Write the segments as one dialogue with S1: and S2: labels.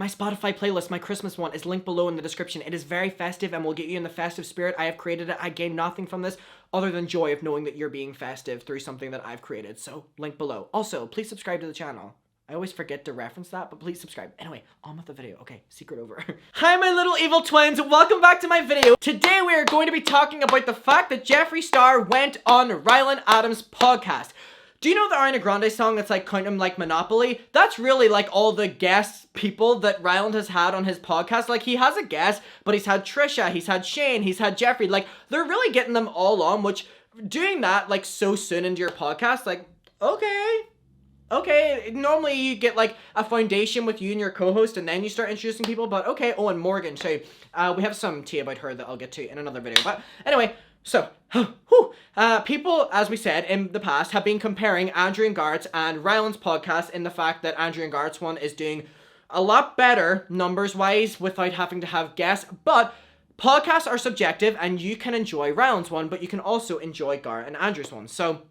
S1: My Spotify playlist, my Christmas one, is linked below in the description. It is very festive and will get you in the festive spirit. I have created it. I gain nothing from this other than joy of knowing that you're being festive through something that I've created. So, link below. Also, please subscribe to the channel. I always forget to reference that, but please subscribe. Anyway, on with the video. Okay, secret over. Hi, my little evil twins. Welcome back to my video. Today, we are going to be talking about the fact that Jeffree Star went on Ryland Adams' podcast. Do you know the Ariana Grande song that's like Count 'em like Monopoly? That's really like all the guest people that Ryland has had on his podcast. Like, he has a guest, but he's had Trisha, he's had Shane, he's had Jeffree. Like, they're really getting them all on, which doing that like so soon into your podcast, like, okay, normally you get like a foundation with you and your co-host and then you start introducing people, but okay. Oh, and Morgan too. We have some tea about her that I'll get to in another video. But anyway, so, people, as we said in the past, have been comparing Andrew and Garrett's and Ryland's podcast in the fact that Andrew and Garrett's one is doing a lot better numbers-wise without having to have guests, but podcasts are subjective and you can enjoy Ryland's one, but you can also enjoy Garrett and Andrew's one. So,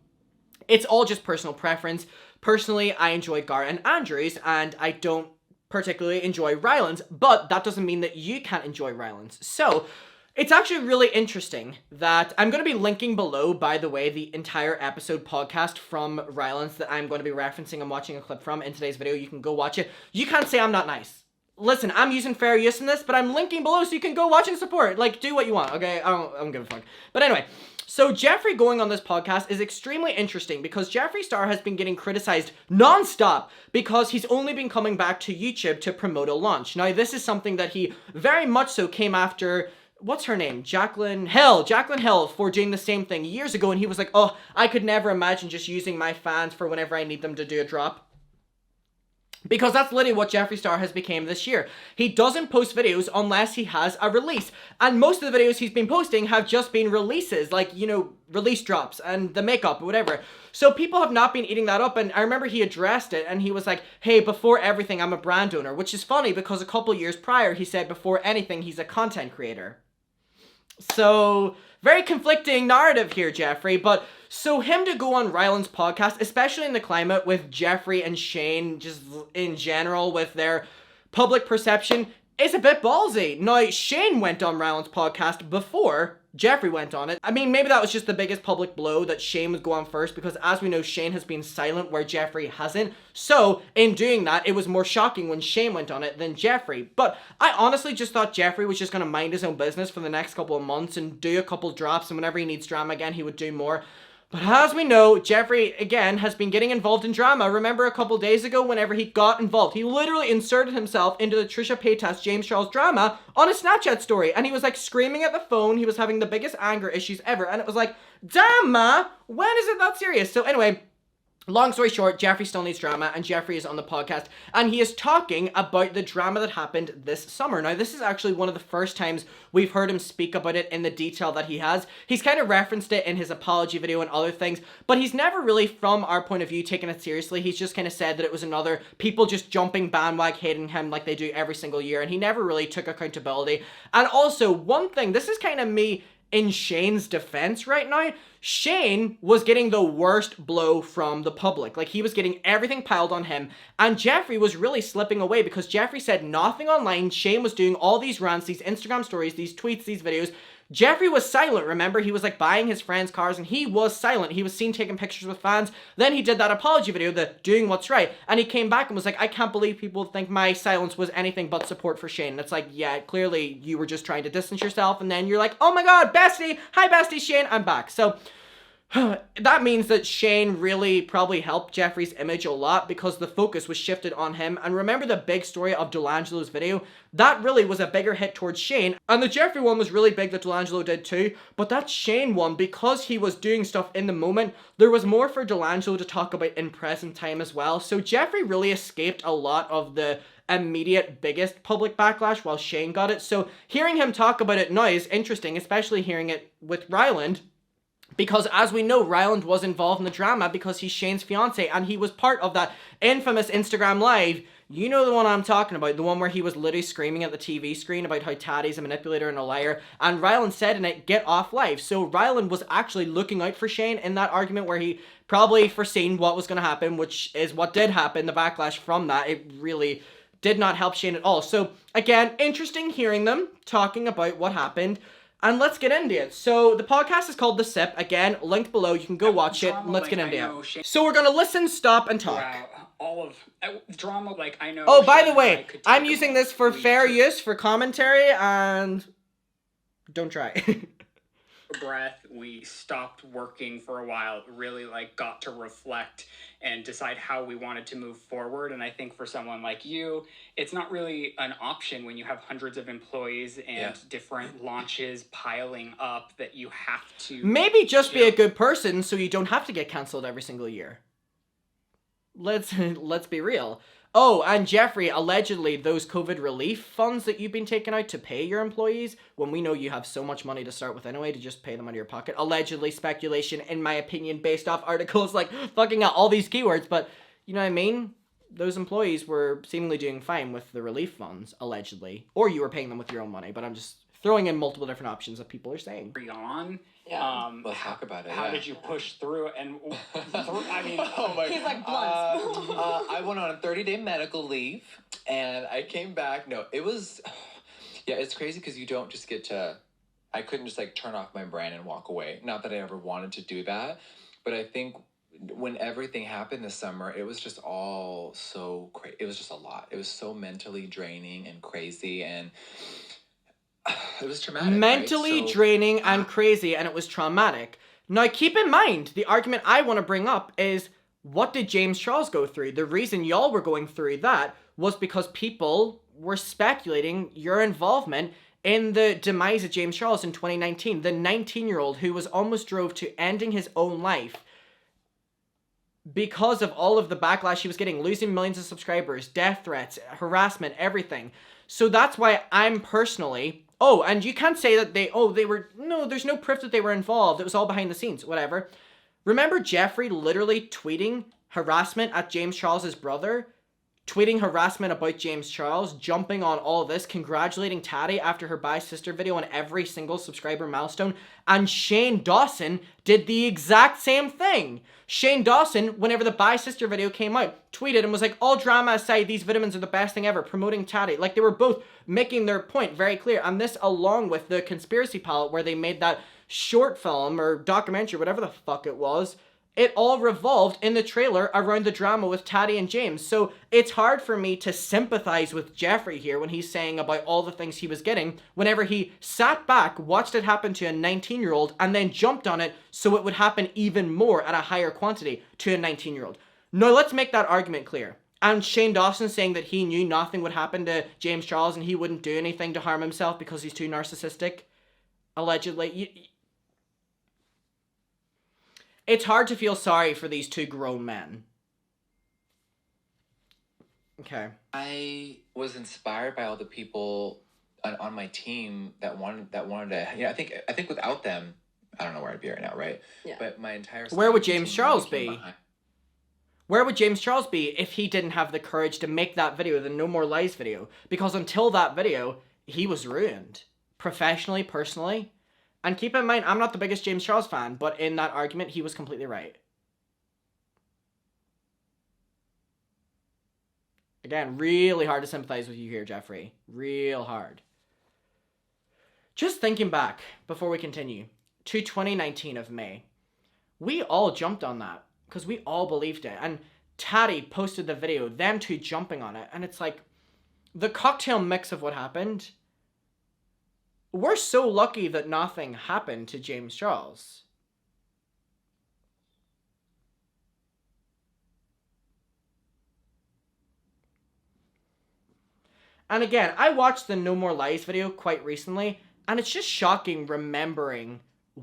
S1: it's all just personal preference. Personally, I enjoy Garrett and Andrew's, and I don't particularly enjoy Ryland's, but that doesn't mean that you can't enjoy Ryland's. So, it's actually really interesting that I'm going to be linking below, by the way, the entire episode podcast from Ryland's that I'm going to be referencing and watching a clip from in today's video. You can go watch it. You can't say I'm not nice. Listen, I'm using fair use in this, but I'm linking below so you can go watch and support. Like, do what you want, okay? I don't give a fuck. But anyway, so Jeffree going on this podcast is extremely interesting because Jeffree Star has been getting criticized non-stop because he's only been coming back to YouTube to promote a launch. Now, this is something that he very much so came after... What's her name? Jaclyn Hill for doing the same thing years ago, and he was like, oh, I could never imagine just using my fans for whenever I need them to do a drop. Because that's literally what Jeffree Star has become this year. He doesn't post videos unless he has a release. And most of the videos he's been posting have just been releases, like, you know, release drops and the makeup or whatever. So people have not been eating that up, and I remember he addressed it and he was like, hey, before everything, I'm a brand owner, which is funny because a couple years prior he said before anything, he's a content creator. So, very conflicting narrative here, Jeffree, but so him to go on Ryland's podcast, especially in the climate with Jeffree and Shane, just in general with their public perception, is a bit ballsy. Now, Shane went on Ryland's podcast before Jeffree went on it. I mean, maybe that was just the biggest public blow that Shane would go on first because as we know, Shane has been silent where Jeffree hasn't. So, in doing that, it was more shocking when Shane went on it than Jeffree. But I honestly just thought Jeffree was just going to mind his own business for the next couple of months and do a couple drops, and whenever he needs drama again, he would do more. But as we know, Jeffree, again, has been getting involved in drama. Remember a couple days ago, whenever he got involved, he literally inserted himself into the Trisha Paytas James Charles drama on a Snapchat story. And he was like screaming at the phone. He was having the biggest anger issues ever. And it was like, damn, ma, when is it that serious? So anyway, long story short, Jeffree still needs drama, and Jeffree is on the podcast, and he is talking about the drama that happened this summer. Now, this is actually one of the first times we've heard him speak about it in the detail that he has. He's kind of referenced it in his apology video and other things, but he's never really, from our point of view, taken it seriously. He's just kind of said that it was another people just jumping bandwagon hating him like they do every single year, and he never really took accountability. And also, one thing, this is kind of me in Shane's defense right now, Shane was getting the worst blow from the public. Like, he was getting everything piled on him, and Jeffree was really slipping away because Jeffree said nothing online. Shane was doing all these rants, these Instagram stories, these tweets, these videos. Jeffree was silent, remember? He was like buying his friends' cars and he was silent. He was seen taking pictures with fans. Then he did that apology video, the doing what's right. And he came back and was like, I can't believe people think my silence was anything but support for Shane. And it's like, yeah, clearly you were just trying to distance yourself. And then you're like, oh my God, bestie. Hi, bestie Shane. I'm back. So that means that Shane really probably helped Jeffree's image a lot because the focus was shifted on him. And remember the big story of Delangelo's video? That really was a bigger hit towards Shane. And the Jeffree one was really big that Delangelo did too. But that Shane one, because he was doing stuff in the moment, there was more for Delangelo to talk about in present time as well. So Jeffree really escaped a lot of the immediate biggest public backlash while Shane got it. So hearing him talk about it now is interesting, especially hearing it with Ryland. Because as we know, Ryland was involved in the drama because he's Shane's fiance and he was part of that infamous Instagram Live. You know the one I'm talking about, the one where he was literally screaming at the TV screen about how Taddy's a manipulator and a liar. And Ryland said in it, get off live. So Ryland was actually looking out for Shane in that argument where he probably foreseen what was going to happen, which is what did happen, the backlash from that. It really did not help Shane at all. So again, interesting hearing them talking about what happened. And let's get into it. So the podcast is called The Sip. Again, linked below. You can go watch it. And let's get into it. So we're going to listen, stop, and talk.
S2: Wow. All of drama, like, I know.
S1: Oh, by the way, I'm using this for fair use, for commentary, and don't try.
S2: Breath, we stopped working for a while, really like got to reflect and decide how we wanted to move forward. And I think for someone like you, it's not really an option when you have hundreds of employees and different launches piling up that you have to
S1: maybe just be a good person so you don't have to get canceled every single year. Let's be real. Oh, and Jeffree, allegedly those COVID relief funds that you've been taking out to pay your employees, when we know you have so much money to start with anyway, to just pay them out of your pocket. Allegedly, speculation, in my opinion, based off articles like fucking all these keywords, but you know what I mean? Those employees were seemingly doing fine with the relief funds, allegedly. Or you were paying them with your own money, but I'm just throwing in multiple different options that people are saying.
S2: On.
S3: Let's talk about it.
S2: How did you push through? And I mean,
S4: He's like blunt.
S3: I went on a 30-day medical leave, and I came back. No, it was, it's crazy because you don't just get to. I couldn't just like turn off my brain and walk away. Not that I ever wanted to do that, but I think when everything happened this summer, it was just all so crazy. It was just a lot. It was so mentally draining and crazy, and it was traumatic.
S1: Mentally draining and crazy, and it was traumatic. Now, keep in mind, the argument I want to bring up is, what did James Charles go through? The reason y'all were going through that was because people were speculating your involvement in the demise of James Charles in 2019. The 19-year-old who was almost drove to ending his own life because of all of the backlash he was getting, losing millions of subscribers, death threats, harassment, everything. So that's why I'm personally... Oh, and you can't say that they were... No, there's no proof that they were involved. It was all behind the scenes, whatever. Remember Jeffree literally tweeting harassment at James Charles's brother? Tweeting harassment about James Charles, jumping on all this, congratulating Taddy after her Bye Sister video on every single subscriber milestone. And Shane Dawson did the exact same thing. Shane Dawson, whenever the Bye Sister video came out, tweeted and was like, all drama aside, these vitamins are the best thing ever, promoting Taddy. Like, they were both making their point very clear. And this along with the Conspiracy Palette where they made that short film or documentary, whatever the fuck it was, it all revolved in the trailer around the drama with Taddy and James. So it's hard for me to sympathize with Jeffree here when he's saying about all the things he was getting whenever he sat back, watched it happen to a 19-year-old, and then jumped on it so it would happen even more at a higher quantity to a 19-year-old. Now, let's make that argument clear. And Shane Dawson saying that he knew nothing would happen to James Charles and he wouldn't do anything to harm himself because he's too narcissistic, allegedly. It's hard to feel sorry for these two grown men. Okay.
S3: I was inspired by all the people on my team that wanted to. Yeah, I think without them, I don't know where I'd be right now, right? Yeah. But my entire.
S1: Where would James Charles be? Where would James Charles be if he didn't have the courage to make that video, the No More Lies video? Because until that video, he was ruined. Professionally, personally. And keep in mind, I'm not the biggest James Charles fan, but in that argument, he was completely right. Again, really hard to sympathize with you here, Jeffree. Real hard. Just thinking back, before we continue, to 2019 of May. We all jumped on that, because we all believed it. And Taddy posted the video, them two jumping on it. And it's like, the cocktail mix of what happened... We're so lucky that nothing happened to James Charles. And again, I watched the No More Lies video quite recently, and it's just shocking remembering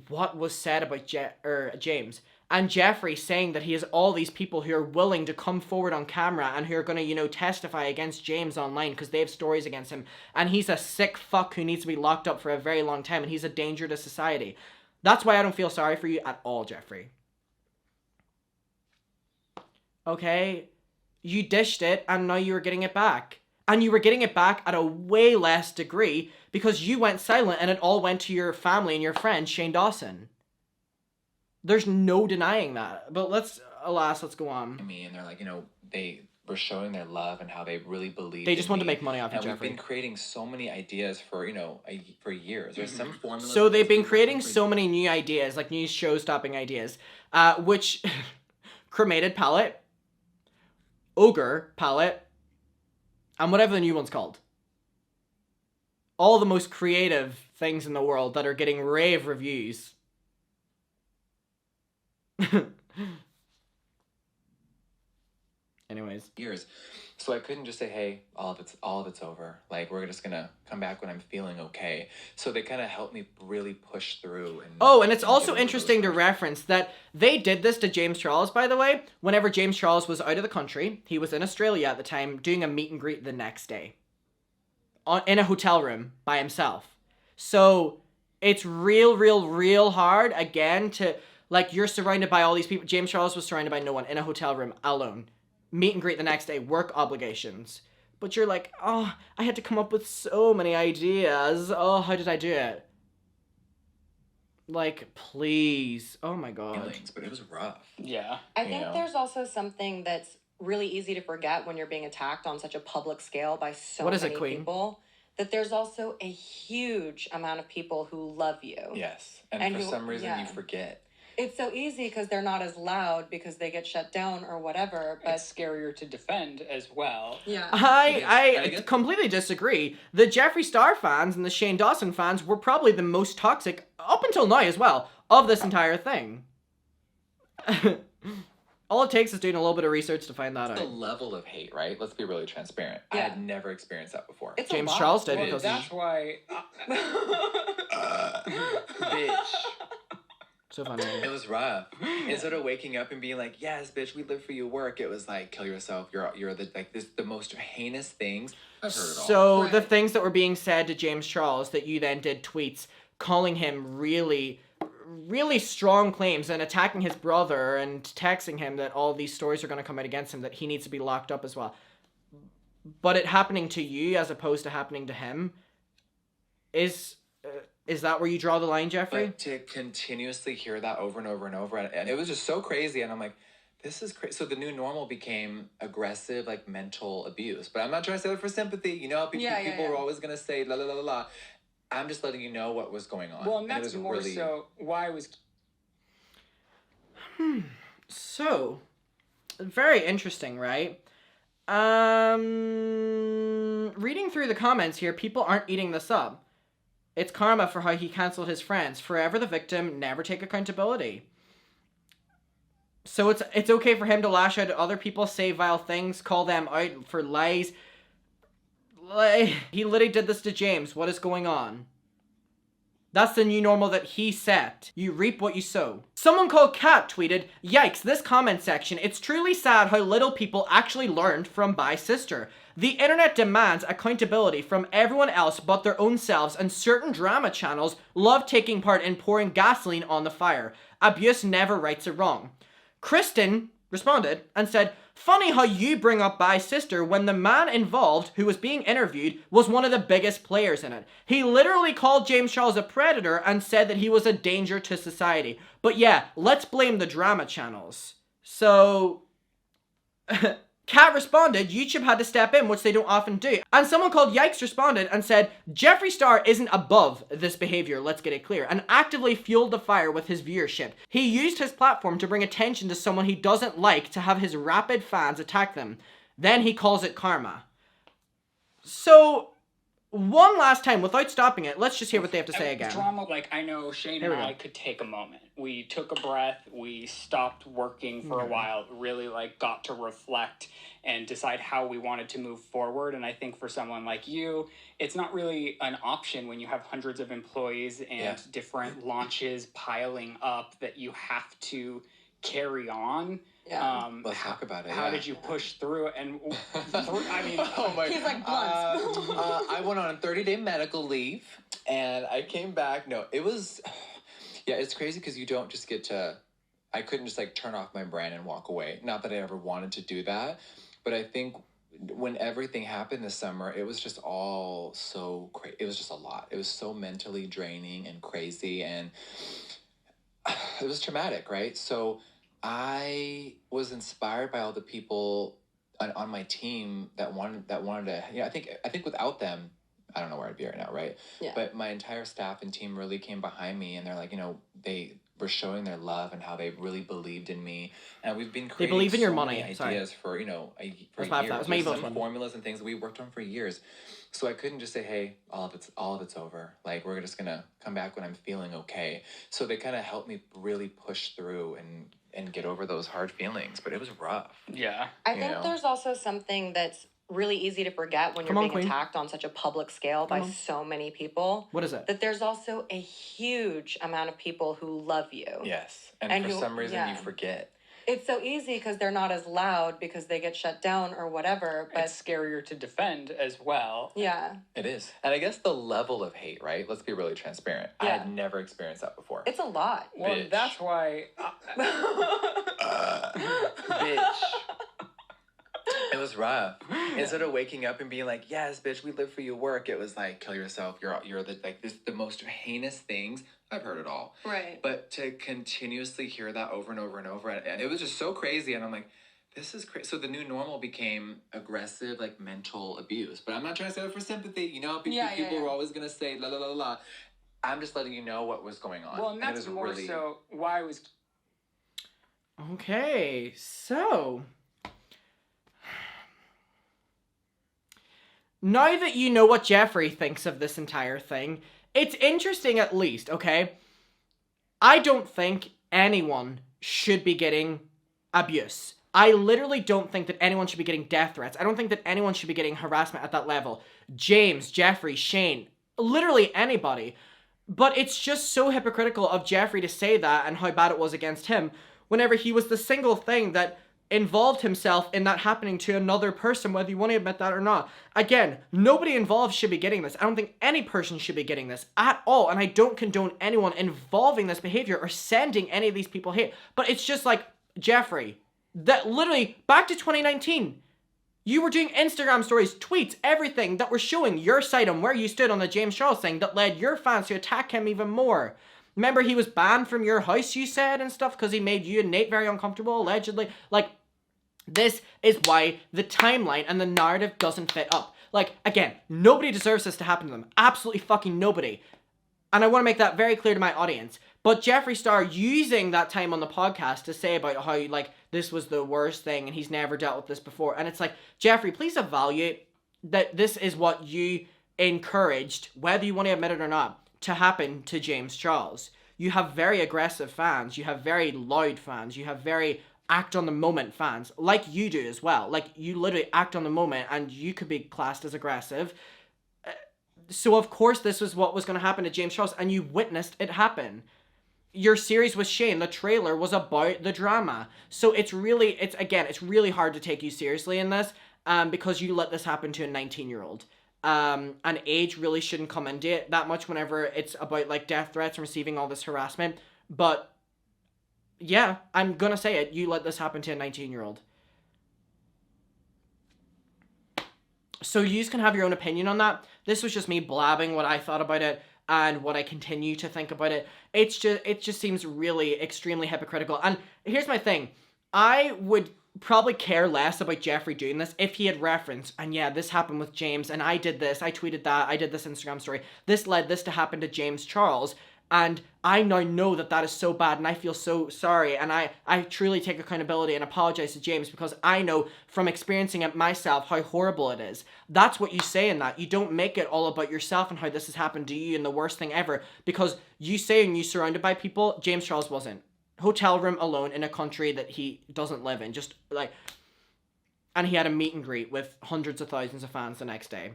S1: what was said about James. And Jeffree saying that he has all these people who are willing to come forward on camera and who are going to, testify against James online because they have stories against him. And he's a sick fuck who needs to be locked up for a very long time and he's a danger to society. That's why I don't feel sorry for you at all, Jeffree. Okay? You dished it and now you were getting it back. And you were getting it back at a way less degree because you went silent and it all went to your family and your friend, Shane Dawson. There's no denying that. But let's go on.
S3: Me, and they're like, were showing their love and how they really believed.
S1: They just
S3: in
S1: want to
S3: me.
S1: make money off you,
S3: And we've been
S1: Jeffree.
S3: creating so many ideas for for years. There's some formulas.
S1: So
S3: that
S1: they've
S3: these
S1: been
S3: people
S1: creating
S3: think we-
S1: so many new ideas, like new show-stopping ideas, which cremated palette, ogre palette, and whatever the new one's called. All the most creative things in the world that are getting rave reviews. Anyways.
S3: years. So I couldn't just say, hey, all of it's over. Like, we're just gonna come back when I'm feeling okay. So they kind of helped me really push through.
S1: And it's
S3: and
S1: also
S3: get over
S1: interesting to
S3: those
S1: reference that they did this to James Charles, by the way, whenever James Charles was out of the country. He was in Australia at the time, doing a meet and greet the next day. In a hotel room by himself. So it's real hard, again, to, like, you're surrounded by all these people. James Charles was surrounded by no one, in a hotel room, alone. Meet and greet the next day, work obligations. But you're like, oh, I had to come up with so many ideas. Oh, how did I do it? Like, please. Oh my god.
S3: feelings, but it was rough.
S2: Yeah.
S4: I
S3: You
S4: think
S3: know?
S4: there's also something that's really easy to forget when you're being attacked on such a public scale by so
S1: What is it,
S4: many
S1: Queen?
S4: people. That there's also a huge amount of people who love you.
S3: Yes, and
S4: And
S3: for
S4: you-
S3: some reason
S4: yeah.
S3: you forget.
S4: It's so easy because they're not as loud because they get shut down or whatever. But
S2: It's scarier to defend as well.
S4: yeah,
S1: I completely disagree. The Jeffree Star fans and the Shane Dawson fans were probably the most toxic, up until now as well, of this entire thing. All it takes is doing a little bit of research to find that
S3: The
S1: out.
S3: level of hate, right? Let's be really transparent. I
S4: Yeah.
S3: had never experienced that before.
S4: it's
S1: James
S4: a lot.
S1: Charles did
S2: Well,
S1: because
S2: that's why.
S3: Bitch.
S1: so funny.
S3: It was rough. Instead of waking up and being like, "Yes, bitch, we live for your work," it was like, "Kill yourself. You're the most heinous things I've heard it all."
S1: So the
S4: Right.
S1: things that were being said to James Charles that you then did tweets calling him really strong claims and attacking his brother and texting him that all these stories are going to come out against him, that he needs to be locked up as well. But it happening to you as opposed to happening to him, is that where you draw the line, Jeffree?
S3: But to continuously hear that over and over and over, and it was just so crazy. And I'm like, this is crazy. So the new normal became aggressive, like mental abuse. But I'm not trying to say that for sympathy. You know, people,
S4: Yeah, yeah,
S3: people
S4: yeah.
S3: were always gonna say la la la la la. I'm just letting you know what was going on.
S2: Well, and
S3: it
S2: that's
S3: was
S2: more
S3: really-
S2: so why I was.
S1: So, very interesting, right? Reading through the comments here, people aren't eating this up. It's karma for how he cancelled his friends. Forever the victim, never take accountability. So it's okay for him to lash out at other people, say vile things, call them out for lies. Like, he literally did this to James. What is going on? That's the new normal that he set. You reap what you sow. Someone called Kat tweeted, "Yikes, this comment section. It's truly sad how little people actually learned from Bye Sister. The internet demands accountability from everyone else but their own selves, and certain drama channels love taking part in pouring gasoline on the fire. Abuse never rights a wrong." Kristen responded and said, "Funny how you bring up Bye Sister when the man involved who was being interviewed was one of the biggest players in it. He literally called James Charles a predator and said that he was a danger to society. But yeah, let's blame the drama channels." So, Kat responded, YouTube had to step in, which they don't often do. And someone called Yikes responded and said, "Jeffree Star isn't above this behavior, let's get it clear, and actively fueled the fire with his viewership. He used his platform to bring attention to someone he doesn't like to have his rabid fans attack them. Then he calls it karma." So, one last time, without stopping it, let's just hear what they have to say again.
S2: Drama, like, I know Shane
S1: Here
S2: and
S1: we
S2: I
S1: go.
S2: could take a moment. We took a breath. We stopped working for a while. Really, like, got to reflect and decide how we wanted to move forward. And I think for someone like you, it's not really an option when you have hundreds of employees and
S3: Yeah.
S2: different launches piling up that you have to carry on.
S4: Yeah.
S3: Let's talk about it.
S2: How
S3: yeah.
S2: did you push through it? And I mean,
S3: Oh my!
S4: He's like blunt.
S3: I went on a 30-day medical leave, and I came back. No, it was, yeah, it's crazy because you don't just get to. I couldn't just like turn off my brain and walk away. Not that I ever wanted to do that, but I think when everything happened this summer, it was just all so crazy. It was just a lot. It was so mentally draining and crazy, and it was traumatic, right? So I was inspired by all the people on my team that wanted to, I think without them, I don't know where I'd be right now, right?
S4: Yeah.
S3: But my entire staff and team really came behind me, and they're like, they were showing their love and how they really believed in me, and we've been creating
S1: believe in your
S3: so
S1: money.
S3: many
S1: Sorry.
S3: ideas for for
S1: That's my fault.
S3: years.
S1: That was my
S3: There's
S1: evil
S3: some
S1: twin.
S3: formulas and things that we worked on for years, so I couldn't just say, hey, all of it's over. Like, we're just gonna come back when I'm feeling okay. So they kind of helped me really push through and get over those hard feelings, but it was rough.
S2: Yeah.
S4: I think there's also something that's really easy to forget when you're
S1: Come on,
S4: being
S1: Queen.
S4: attacked on such a public scale by so many people.
S1: What is it?
S4: That there's also a huge amount of people who love you.
S3: Yes, and for some reason
S4: yeah.
S3: you forget.
S4: It's so easy because they're not as loud because they get shut down or whatever. But
S2: It's scarier to defend as well.
S4: yeah,
S3: It is. And I guess the level of hate, right? Let's be really transparent. I
S4: Yeah.
S3: had never experienced that before.
S4: it's a lot.
S2: Well,
S3: Bitch.
S2: that's why.
S3: Bitch. It was rough. Instead of waking up and being like, yes, bitch, we live for your work, it was like, kill yourself. You're the most heinous things. I've heard it all.
S4: Right.
S3: But to continuously hear that over and over and over, and it was just so crazy. And I'm like, this is crazy. So the new normal became aggressive, like mental abuse. But I'm not trying to say that for sympathy. People were always going to say, la, la, la, la, la. I'm just letting you know what was going on.
S2: Well, and that's
S3: it was
S2: more so why I was.
S1: Okay, so now that you know what Jeffree thinks of this entire thing, it's interesting at least, okay? I don't think anyone should be getting abuse. I literally don't think that anyone should be getting death threats. I don't think that anyone should be getting harassment at that level. James, Jeffree, Shane, literally anybody. But it's just so hypocritical of Jeffree to say that and how bad it was against him whenever he was the single thing that involved himself in that happening to another person, whether you want to admit that or not. Again, nobody involved should be getting this. I don't think any person should be getting this at all, and I don't condone anyone involving this behavior or sending any of these people hate. But it's just like, Jeffree, that literally, back to 2019, you were doing Instagram stories, tweets, everything that were showing your side on where you stood on the James Charles thing that led your fans to attack him even more. Remember, he was banned from your house, you said, and stuff, because he made you and Nate very uncomfortable, allegedly. Like, this is why the timeline and the narrative doesn't fit up. Like, again, nobody deserves this to happen to them. Absolutely fucking nobody. And I want to make that very clear to my audience. But Jeffree Star using that time on the podcast to say about how, like, this was the worst thing and he's never dealt with this before. And it's like, Jeffree, please evaluate that this is what you encouraged, whether you want to admit it or not, to happen to James Charles. You have very aggressive fans. You have very loud fans. You have very act on the moment fans, like you do as well. Like, you literally act on the moment and you could be classed as aggressive. So of course this was what was going to happen to James Charles, and you witnessed it happen. Your series with Shane, the trailer was about the drama. So it's really hard to take you seriously in this, because you let this happen to a 19-year-old. And age really shouldn't come into it that much whenever it's about, like, death threats and receiving all this harassment. But yeah, I'm gonna say it. You let this happen to a 19-year-old. So you can have your own opinion on that. This was just me blabbing what I thought about it and what I continue to think about it. It just seems really extremely hypocritical. And here's my thing. I would probably care less about Jeffree doing this if he had referenced, and yeah, this happened with James, and I did this, I tweeted that, I did this Instagram story, this led this to happen to James Charles. And I now know that that is so bad, and I feel so sorry, and I truly take accountability and apologize to James, because I know from experiencing it myself how horrible it is. That's what you say in that. You don't make it all about yourself and how this has happened to you and the worst thing ever, because you saying you're surrounded by people, James Charles wasn't. Hotel room alone in a country that he doesn't live in, just like, and he had a meet and greet with hundreds of thousands of fans the next day.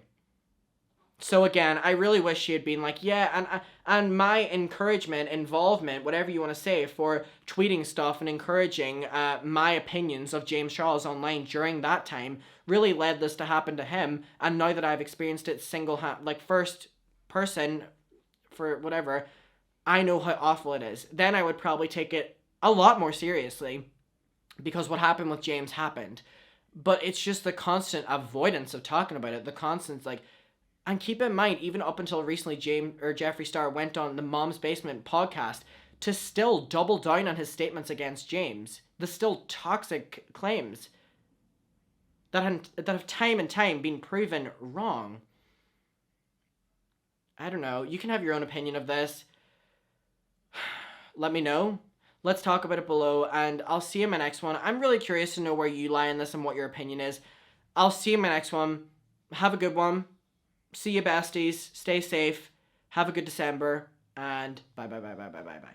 S1: So again, I really wish she had been like, yeah, and my encouragement, involvement, whatever you want to say, for tweeting stuff and encouraging my opinions of James Charles online during that time really led this to happen to him. And now that I've experienced it first person for whatever, I know how awful it is. Then I would probably take it a lot more seriously, because what happened with James happened. But it's just the constant avoidance of talking about it, the constant, like. And keep in mind, even up until recently, Jeffree Star went on the Mom's Basement podcast to still double down on his statements against James. The still toxic claims. that have time and time been proven wrong. I don't know. You can have your own opinion of this. Let me know. Let's talk about it below, and I'll see you in my next one. I'm really curious to know where you lie in this and what your opinion is. I'll see you in my next one. Have a good one. See you, besties. Stay safe. Have a good December, and bye.